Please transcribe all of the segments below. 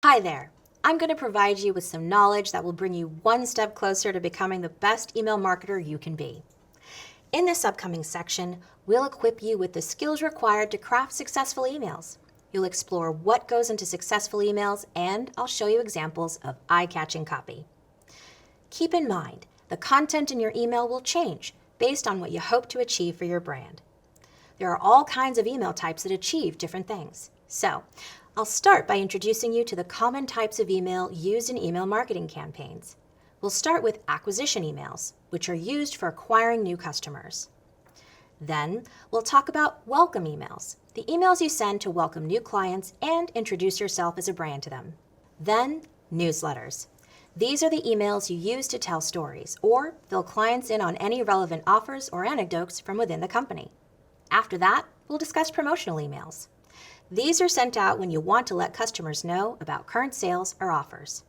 Hi there. I'm going to provide you with some knowledge that will bring you one step closer to becoming the best email marketer you can be. In this upcoming section, we'll equip you with the skills required to craft successful emails. You'll explore what goes into successful emails, and I'll show you examples of eye-catching copy. Keep in mind, the content in your email will change based on what you hope to achieve for your brand. There are all kinds of email types that achieve different things. So, I'll start by introducing you to the common types of email used in email marketing campaigns. We'll start with acquisition emails, which are used for acquiring new customers. Then, we'll talk about welcome emails, the emails you send to welcome new clients and introduce yourself as a brand to them. Then, newsletters. These are the emails you use to tell stories or fill clients in on any relevant offers or anecdotes from within the company. After that, we'll discuss promotional emails. These are sent out when you want to let customers know about current sales or offers.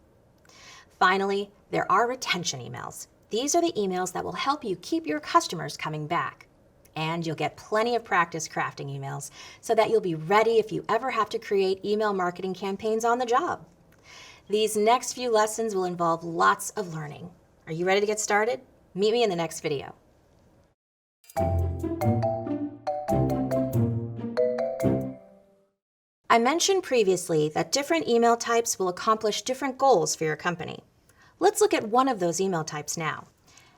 Finally, there are retention emails. These are the emails that will help you keep your customers coming back. And you'll get plenty of practice crafting emails so that you'll be ready if you ever have to create email marketing campaigns on the job. These next few lessons will involve lots of learning. Are you ready to get started? Meet me in the next video. I mentioned previously that different email types will accomplish different goals for your company. Let's look at one of those email types now.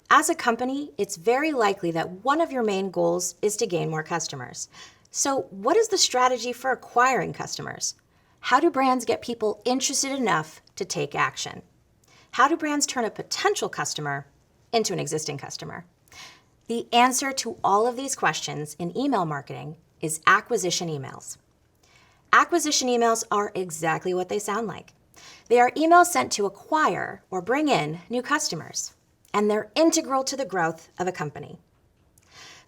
As a company, it's very likely that one of your main goals is to gain more customers. So, what is the strategy for acquiring customers? How do brands get people interested enough to take action? How do brands turn a potential customer into an existing customer? The answer to all of these questions in email marketing is acquisition emails. Acquisition emails are exactly what they sound like. They are emails sent to acquire or bring in new customers, and they're integral to the growth of a company.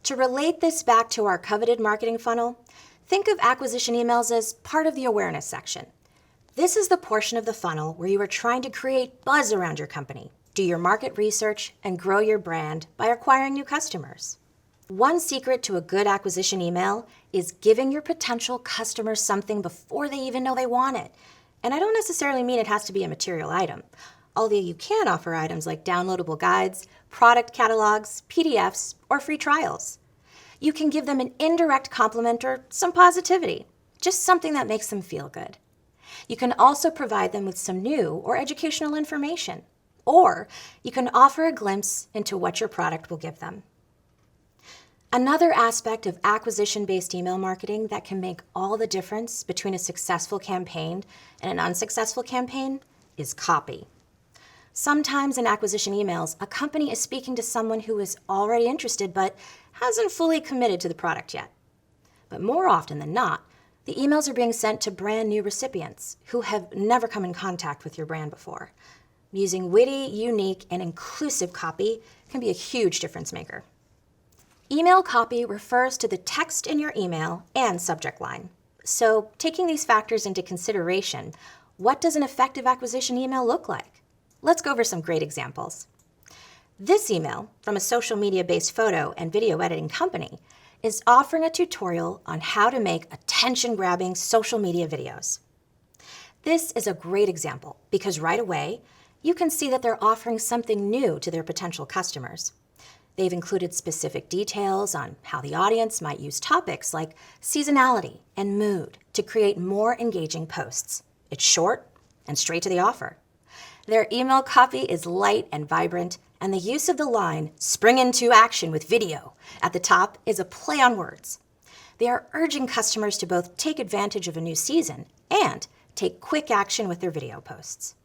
To relate this back to our coveted marketing funnel, think of acquisition emails as part of the awareness section. This is the portion of the funnel where you are trying to create buzz around your company, do your market research, and grow your brand by acquiring new customers. One secret to a good acquisition email is giving your potential customers something before they even know they want it. And I don't necessarily mean it has to be a material item, although you can offer items like downloadable guides, product catalogs, PDFs, or free trials. You can give them an indirect compliment or some positivity, just something that makes them feel good. You can also provide them with some new or educational information, or you can offer a glimpse into what your product will give them. Another aspect of acquisition-based email marketing that can make all the difference between a successful campaign and an unsuccessful campaign is copy. Sometimes in acquisition emails, a company is speaking to someone who is already interested but hasn't fully committed to the product yet. But more often than not, the emails are being sent to brand new recipients who have never come in contact with your brand before. Using witty, unique, and inclusive copy can be a huge difference maker. Email copy refers to the text in your email and subject line. So, taking these factors into consideration, what does an effective acquisition email look like? Let's go over some great examples. This email, from a social media-based photo and video editing company, is offering a tutorial on how to make attention-grabbing social media videos. This is a great example because right away, you can see that they're offering something new to their potential customers. They've included specific details on how the audience might use topics like seasonality and mood to create more engaging posts. It's short and straight to the offer. Their email copy is light and vibrant, and the use of the line, "spring into action with video," at the top is a play on words. They are urging customers to both take advantage of a new season and take quick action with their video posts.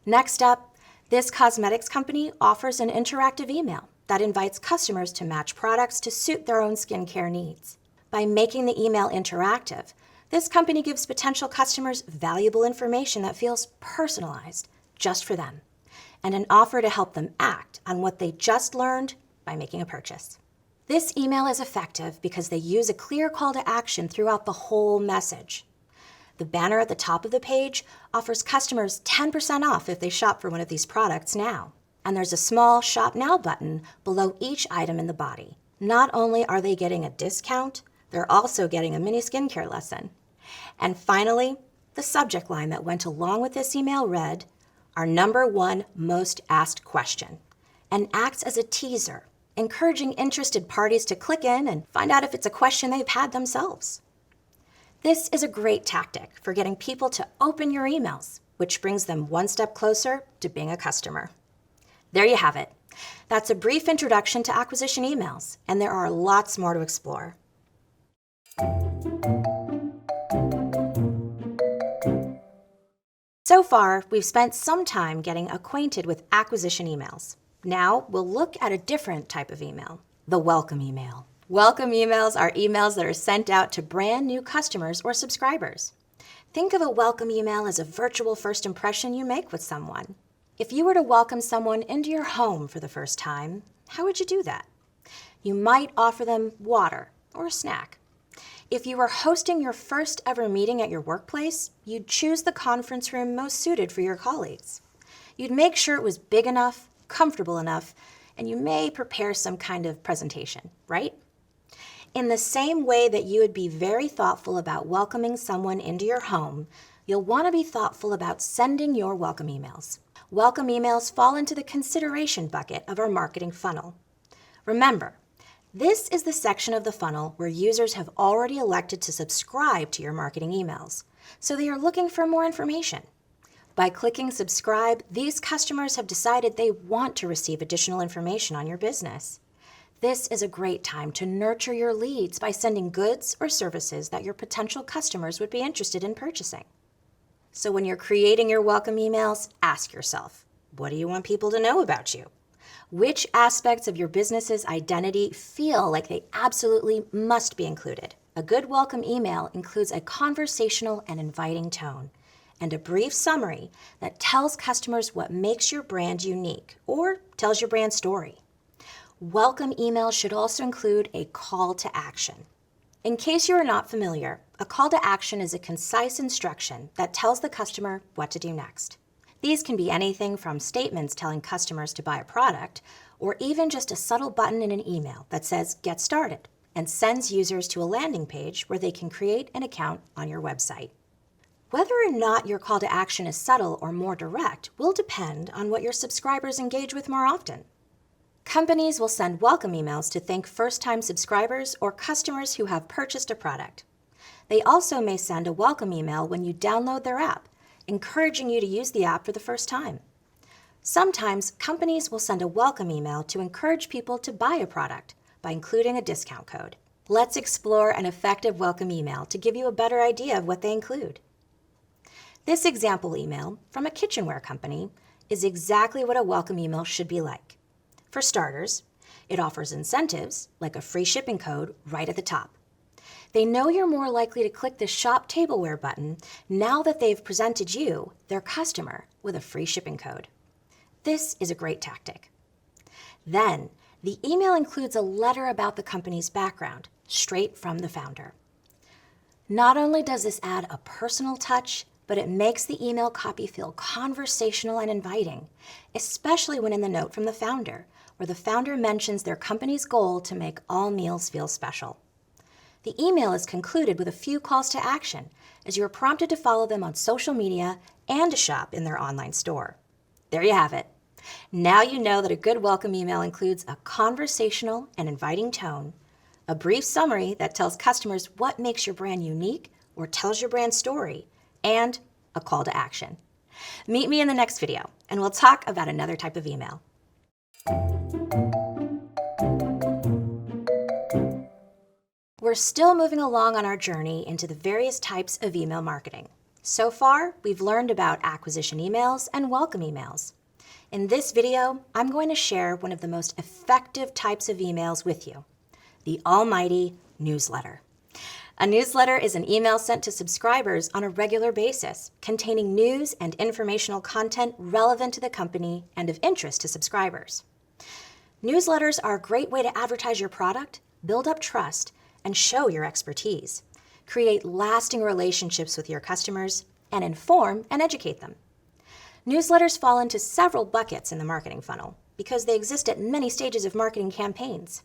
Next up, this cosmetics company offers an interactive email that invites customers to match products to suit their own skincare needs. By making the email interactive, this company gives potential customers valuable information that feels personalized just for them, and an offer to help them act on what they just learned by making a purchase. This email is effective because they use a clear call to action throughout the whole message. The banner at the top of the page offers customers 10% off if they shop for one of these products now. And there's a small Shop Now button below each item in the body. Not only are they getting a discount, They're also getting a mini skincare lesson. And finally, the subject line that went along with this email read, "Our number one most asked question," and acts as a teaser, encouraging interested parties to click in and find out if it's a question they've had themselves. This is a great tactic for getting people to open your emails, which brings them one step closer to being a customer. There you have it. That's a brief introduction to acquisition emails, and there are lots more to explore. So far, we've spent some time getting acquainted with acquisition emails. Now, we'll look at a different type of email, the welcome email. Welcome emails are emails that are sent out to brand new customers or subscribers. Think of a welcome email as a virtual first impression you make with someone. If you were to welcome someone into your home for the first time, how would you do that? You might offer them water or a snack. If you were hosting your first ever meeting at your workplace, you'd choose the conference room most suited for your colleagues. You'd make sure it was big enough, comfortable enough, and you may prepare some kind of presentation, right? In the same way that you would be very thoughtful about welcoming someone into your home, you'll want to be thoughtful about sending your welcome emails. Welcome emails fall into the consideration bucket of our marketing funnel. Remember, this is the section of the funnel where users have already elected to subscribe to your marketing emails, so they are looking for more information. By clicking subscribe, these customers have decided they want to receive additional information on your business. This is a great time to nurture your leads by sending goods or services that your potential customers would be interested in purchasing. So when you're creating your welcome emails, ask yourself, what do you want people to know about you? Which aspects of your business's identity feel like they absolutely must be included? A good welcome email includes a conversational and inviting tone, and a brief summary that tells customers what makes your brand unique or tells your brand story. Welcome email should also include a call to action. In case you are not familiar, a call to action is a concise instruction that tells the customer what to do next. These can be anything from statements telling customers to buy a product, or even just a subtle button in an email that says "Get started" and sends users to a landing page where they can create an account on your website. Whether or not your call to action is subtle or more direct will depend on what your subscribers engage with more often. Companies will send welcome emails to thank first-time subscribers or customers who have purchased a product. They also may send a welcome email when you download their app, encouraging you to use the app for the first time. Sometimes companies will send a welcome email to encourage people to buy a product by including a discount code. Let's explore an effective welcome email to give you a better idea of what they include. This example email from a kitchenware company is exactly what a welcome email should be like. For starters, it offers incentives, like a free shipping code, right at the top. They know you're more likely to click the Shop Tableware button now that they've presented you, their customer, with a free shipping code. This is a great tactic. Then, the email includes a letter about the company's background, straight from the founder. Not only does this add a personal touch, but it makes the email copy feel conversational and inviting, especially when in the note from the founder, where the founder mentions their company's goal to make all meals feel special. The email is concluded with a few calls to action, as you are prompted to follow them on social media and to shop in their online store. There you have it. Now you know that a good welcome email includes a conversational and inviting tone, a brief summary that tells customers what makes your brand unique or tells your brand story, and a call to action. Meet me in the next video, and we'll talk about another type of email. We're still moving along on our journey into the various types of email marketing. So far, we've learned about acquisition emails and welcome emails. In this video, I'm going to share one of the most effective types of emails with you, the almighty newsletter. A newsletter is an email sent to subscribers on a regular basis, containing news and informational content relevant to the company and of interest to subscribers. Newsletters are a great way to advertise your product, build up trust, and show your expertise, create lasting relationships with your customers, and inform and educate them. Newsletters fall into several buckets in the marketing funnel because they exist at many stages of marketing campaigns.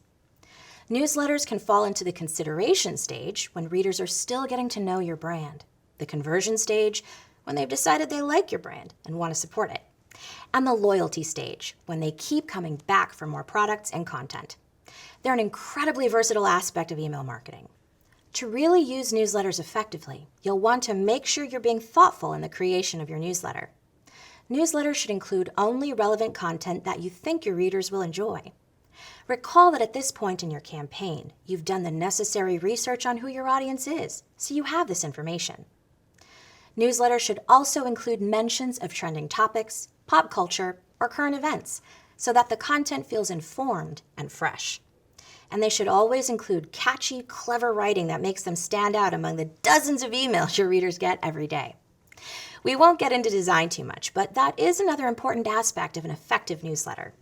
Newsletters can fall into the consideration stage when readers are still getting to know your brand, the conversion stage when they've decided they like your brand and want to support it, and the loyalty stage when they keep coming back for more products and content. They're an incredibly versatile aspect of email marketing. To really use newsletters effectively, you'll want to make sure you're being thoughtful in the creation of your newsletter. Newsletters should include only relevant content that you think your readers will enjoy. Recall that at this point in your campaign, you've done the necessary research on who your audience is, so you have this information. Newsletters should also include mentions of trending topics, pop culture, or current events, so that the content feels informed and fresh. And they should always include catchy, clever writing that makes them stand out among the dozens of emails your readers get every day. We won't get into design too much, but that is another important aspect of an effective newsletter.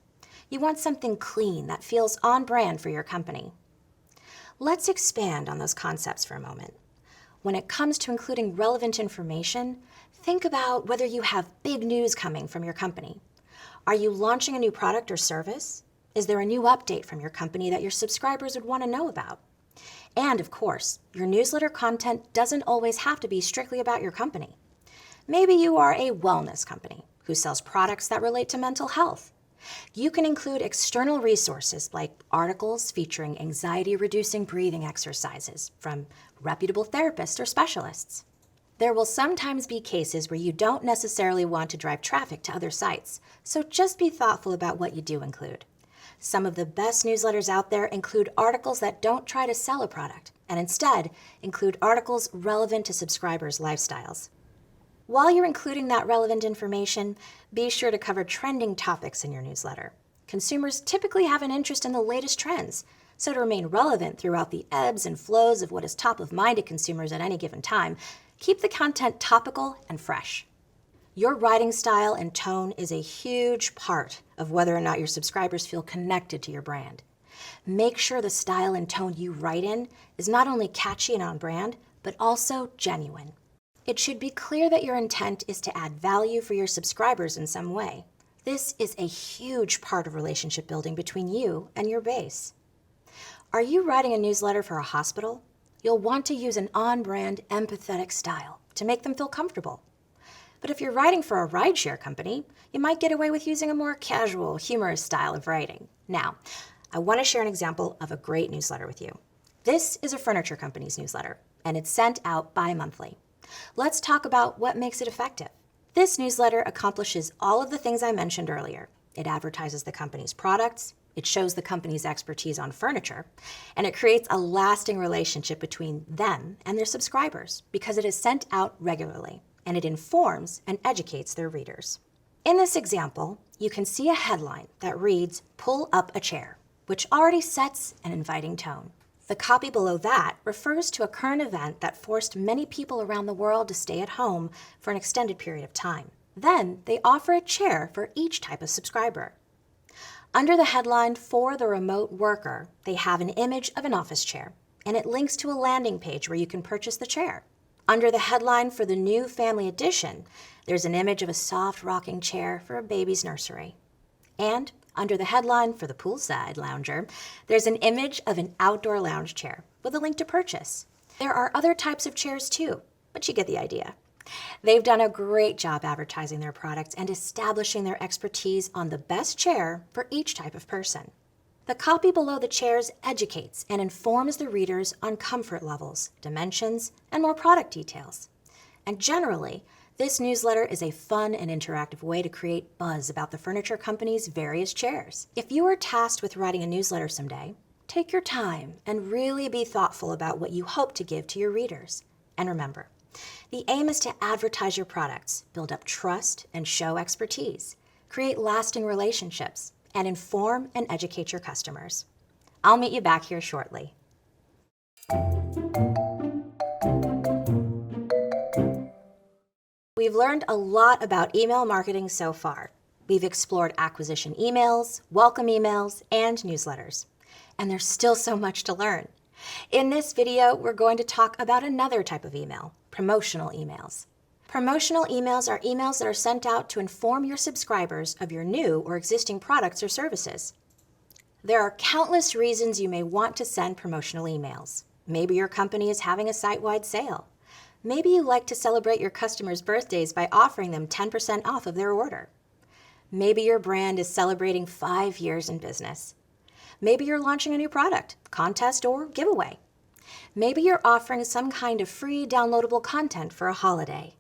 You want something clean that feels on brand for your company. Let's expand on those concepts for a moment. When it comes to including relevant information, think about whether you have big news coming from your company. Are you launching a new product or service? Is there a new update from your company that your subscribers would want to know about? And of course, your newsletter content doesn't always have to be strictly about your company. Maybe you are a wellness company who sells products that relate to mental health. You can include external resources like articles featuring anxiety-reducing breathing exercises from reputable therapists or specialists. There will sometimes be cases where you don't necessarily want to drive traffic to other sites, so just be thoughtful about what you do include. Some of the best newsletters out there include articles that don't try to sell a product, and instead include articles relevant to subscribers' lifestyles. While you're including that relevant information, be sure to cover trending topics in your newsletter. Consumers typically have an interest in the latest trends, so to remain relevant throughout the ebbs and flows of what is top of mind to consumers at any given time, keep the content topical and fresh. Your writing style and tone is a huge part of whether or not your subscribers feel connected to your brand. Make sure the style and tone you write in is not only catchy and on brand, but also genuine. It should be clear that your intent is to add value for your subscribers in some way. This is a huge part of relationship building between you and your base. Are you writing a newsletter for a hospital? You'll want to use an on-brand, empathetic style to make them feel comfortable. But if you're writing for a rideshare company, you might get away with using a more casual, humorous style of writing. Now, I want to share an example of a great newsletter with you. This is a furniture company's newsletter, and it's sent out bi-monthly. Let's talk about what makes it effective. This newsletter accomplishes all of the things I mentioned earlier. It advertises the company's products, it shows the company's expertise on furniture, and it creates a lasting relationship between them and their subscribers because it is sent out regularly, and it informs and educates their readers. In this example, you can see a headline that reads, "Pull up a chair," which already sets an inviting tone. The copy below that refers to a current event that forced many people around the world to stay at home for an extended period of time. Then they offer a chair for each type of subscriber. Under the headline "For the Remote Worker," they have an image of an office chair, and it links to a landing page where you can purchase the chair. Under the headline "For the New Family Edition," there's an image of a soft rocking chair for a baby's nursery. And under the headline "For the Poolside Lounger," there's an image of an outdoor lounge chair with a link to purchase. There are other types of chairs too, but you get the idea. They've done a great job advertising their products and establishing their expertise on the best chair for each type of person. The copy below the chairs educates and informs the readers on comfort levels, dimensions, and more product details. And generally, this newsletter is a fun and interactive way to create buzz about the furniture company's various chairs. If you are tasked with writing a newsletter someday, take your time and really be thoughtful about what you hope to give to your readers. And remember, the aim is to advertise your products, build up trust, and show expertise, create lasting relationships, and inform and educate your customers. I'll meet you back here shortly. We've learned a lot about email marketing so far. We've explored acquisition emails, welcome emails, and newsletters. And there's still so much to learn. In this video, we're going to talk about another type of email, promotional emails. Promotional emails are emails that are sent out to inform your subscribers of your new or existing products or services. There are countless reasons you may want to send promotional emails. Maybe your company is having a site-wide sale. Maybe you like to celebrate your customers' birthdays by offering them 10% off of their order. Maybe your brand is celebrating 5 years in business. Maybe you're launching a new product, contest, or giveaway. Maybe you're offering some kind of free downloadable content for a holiday.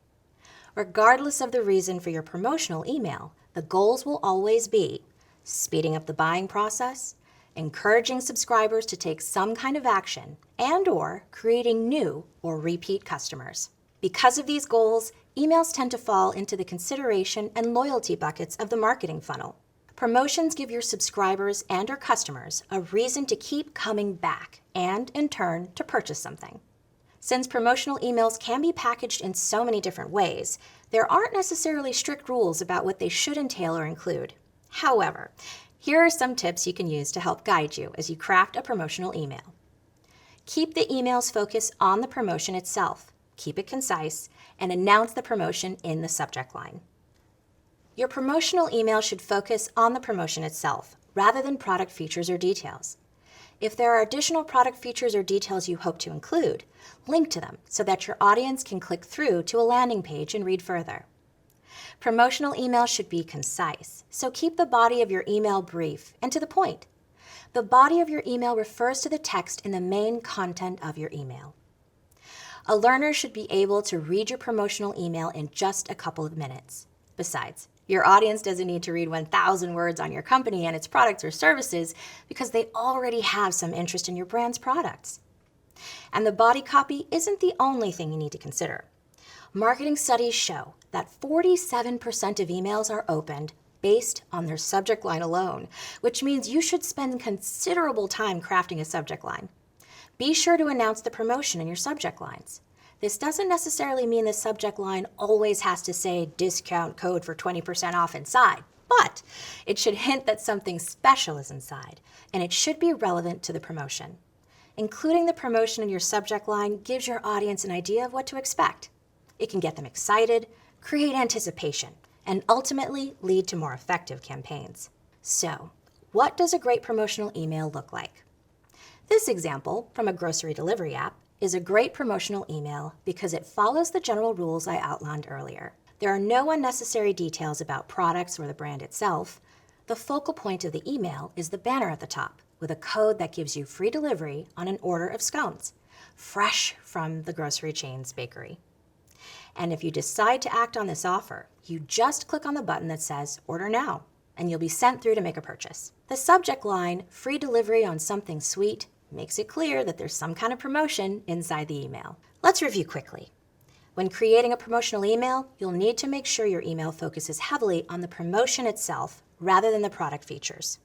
Regardless of the reason for your promotional email, the goals will always be speeding up the buying process, encouraging subscribers to take some kind of action, and/or creating new or repeat customers. Because of these goals, emails tend to fall into the consideration and loyalty buckets of the marketing funnel. Promotions give your subscribers and/or customers a reason to keep coming back and, in turn, to purchase something. Since promotional emails can be packaged in so many different ways, there aren't necessarily strict rules about what they should entail or include. However, here are some tips you can use to help guide you as you craft a promotional email. Keep the email's focus on the promotion itself, keep it concise, and announce the promotion in the subject line. Your promotional email should focus on the promotion itself, rather than product features or details. If there are additional product features or details you hope to include, link to them so that your audience can click through to a landing page and read further. Promotional emails should be concise, so keep the body of your email brief and to the point. The body of your email refers to the text in the main content of your email. A learner should be able to read your promotional email in just a couple of minutes. Besides, your audience doesn't need to read 1,000 words on your company and its products or services because they already have some interest in your brand's products. And the body copy isn't the only thing you need to consider. Marketing studies show that 47% of emails are opened based on their subject line alone, which means you should spend considerable time crafting a subject line. Be sure to announce the promotion in your subject lines. This doesn't necessarily mean the subject line always has to say discount code for 20% off inside, but it should hint that something special is inside, and it should be relevant to the promotion. Including the promotion in your subject line gives your audience an idea of what to expect. It can get them excited, create anticipation, and ultimately lead to more effective campaigns. So, what does a great promotional email look like? This example from a grocery delivery app is a great promotional email because it follows the general rules I outlined earlier. There are no unnecessary details about products or the brand itself. The focal point of the email is the banner at the top with a code that gives you free delivery on an order of scones, fresh from the grocery chain's bakery. And if you decide to act on this offer, you just click on the button that says Order Now, and you'll be sent through to make a purchase. The subject line, free delivery on something sweet, makes it clear that there's some kind of promotion inside the email. Let's review quickly. When creating a promotional email, you'll need to make sure your email focuses heavily on the promotion itself rather than the product features.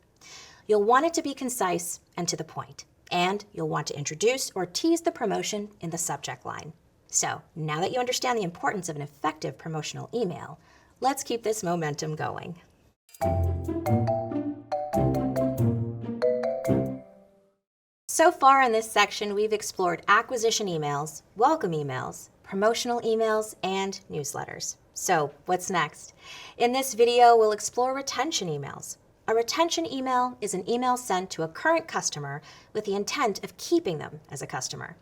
You'll want it to be concise and to the point, and you'll want to introduce or tease the promotion in the subject line. So, now that you understand the importance of an effective promotional email, let's keep this momentum going. So far in this section, we've explored acquisition emails, welcome emails, promotional emails, and newsletters. So, what's next? In this video, we'll explore retention emails. A retention email is an email sent to a current customer with the intent of keeping them as a customer.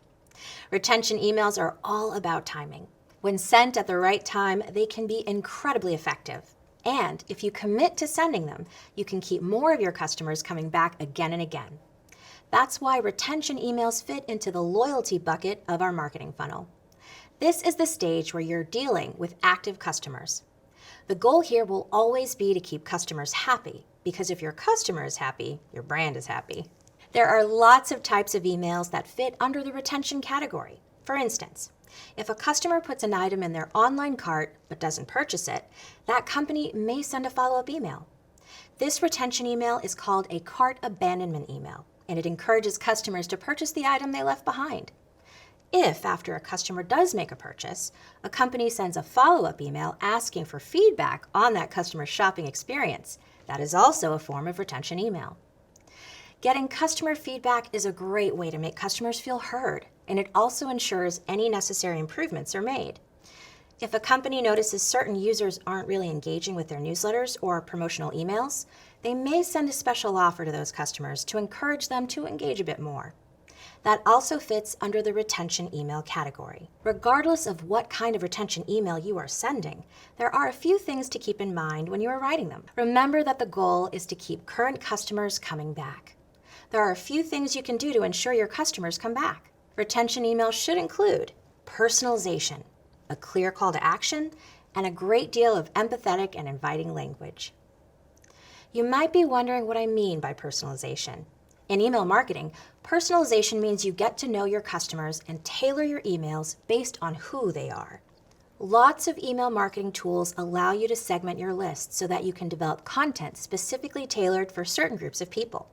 Retention emails are all about timing. When sent at the right time, they can be incredibly effective. And if you commit to sending them, you can keep more of your customers coming back again and again. That's why retention emails fit into the loyalty bucket of our marketing funnel. This is the stage where you're dealing with active customers. The goal here will always be to keep customers happy, because if your customer is happy, your brand is happy. There are lots of types of emails that fit under the retention category. For instance, if a customer puts an item in their online cart but doesn't purchase it, that company may send a follow-up email. This retention email is called a cart abandonment email, and it encourages customers to purchase the item they left behind. If, after a customer does make a purchase, a company sends a follow-up email asking for feedback on that customer's shopping experience, that is also a form of retention email. Getting customer feedback is a great way to make customers feel heard, and it also ensures any necessary improvements are made. If a company notices certain users aren't really engaging with their newsletters or promotional emails, they may send a special offer to those customers to encourage them to engage a bit more. That also fits under the retention email category. Regardless of what kind of retention email you are sending, there are a few things to keep in mind when you are writing them. Remember that the goal is to keep current customers coming back. There are a few things you can do to ensure your customers come back. Retention emails should include personalization, a clear call to action, and a great deal of empathetic and inviting language. You might be wondering what I mean by personalization. In email marketing, personalization means you get to know your customers and tailor your emails based on who they are. Lots of email marketing tools allow you to segment your list so that you can develop content specifically tailored for certain groups of people.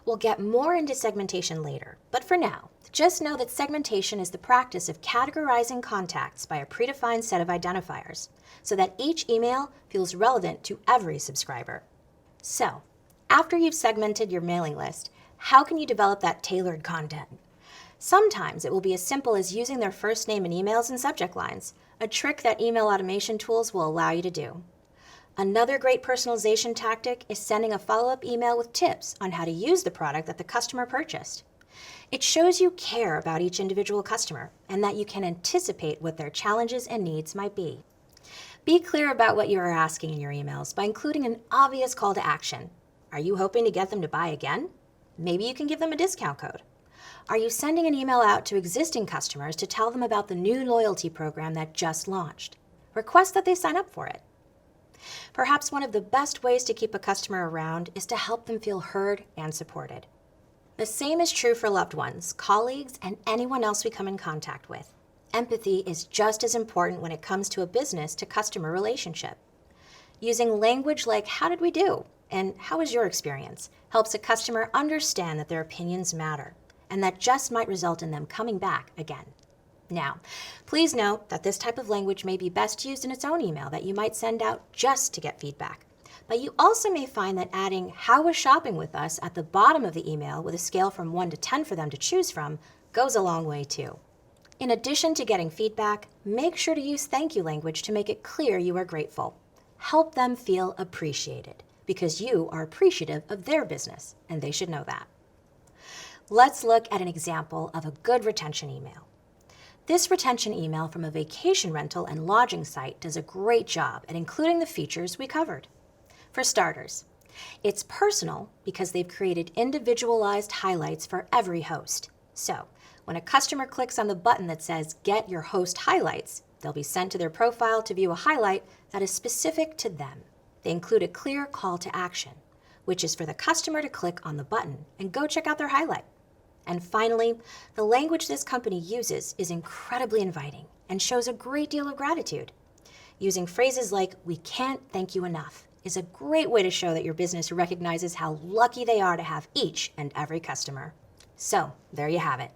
We'll get more into segmentation later, but for now, just know that segmentation is the practice of categorizing contacts by a predefined set of identifiers so that each email feels relevant to every subscriber. So, after you've segmented your mailing list, how can you develop that tailored content? Sometimes it will be as simple as using their first name in emails and subject lines, a trick that email automation tools will allow you to do. Another great personalization tactic is sending a follow-up email with tips on how to use the product that the customer purchased. It shows you care about each individual customer and that you can anticipate what their challenges and needs might be. Be clear about what you are asking in your emails by including an obvious call to action. Are you hoping to get them to buy again? Maybe you can give them a discount code. Are you sending an email out to existing customers to tell them about the new loyalty program that just launched? Request that they sign up for it. Perhaps one of the best ways to keep a customer around is to help them feel heard and supported. The same is true for loved ones, colleagues, and anyone else we come in contact with. Empathy is just as important when it comes to a business-to-customer relationship. Using language like, "How did we do?" and "How was your experience?" helps a customer understand that their opinions matter, and that just might result in them coming back again. Now, please note that this type of language may be best used in its own email that you might send out just to get feedback. But you also may find that adding "How was shopping with us?" at the bottom of the email with a scale from 1 to 10 for them to choose from goes a long way too. In addition to getting feedback, make sure to use thank you language to make it clear you are grateful. Help them feel appreciated because you are appreciative of their business, and they should know that. Let's look at an example of a good retention email. This retention email from a vacation rental and lodging site does a great job at including the features we covered. For starters, it's personal because they've created individualized highlights for every host. So, when a customer clicks on the button that says "Get your host highlights," they'll be sent to their profile to view a highlight that is specific to them. They include a clear call to action, which is for the customer to click on the button and go check out their highlight. And finally, the language this company uses is incredibly inviting and shows a great deal of gratitude. Using phrases like "We can't thank you enough" is a great way to show that your business recognizes how lucky they are to have each and every customer. So, there you have it.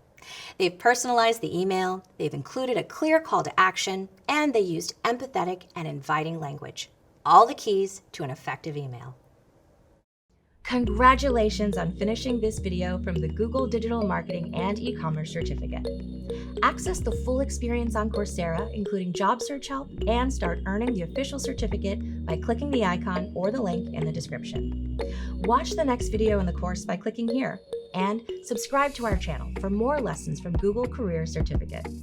They've personalized the email, they've included a clear call to action, and they used empathetic and inviting language. All the keys to an effective email. Congratulations on finishing this video from the Google Digital Marketing and E-commerce Certificate. Access the full experience on Coursera, including job search help, and start earning the official certificate by clicking the icon or the link in the description. Watch the next video in the course by clicking here, and subscribe to our channel for more lessons from Google Career Certificates.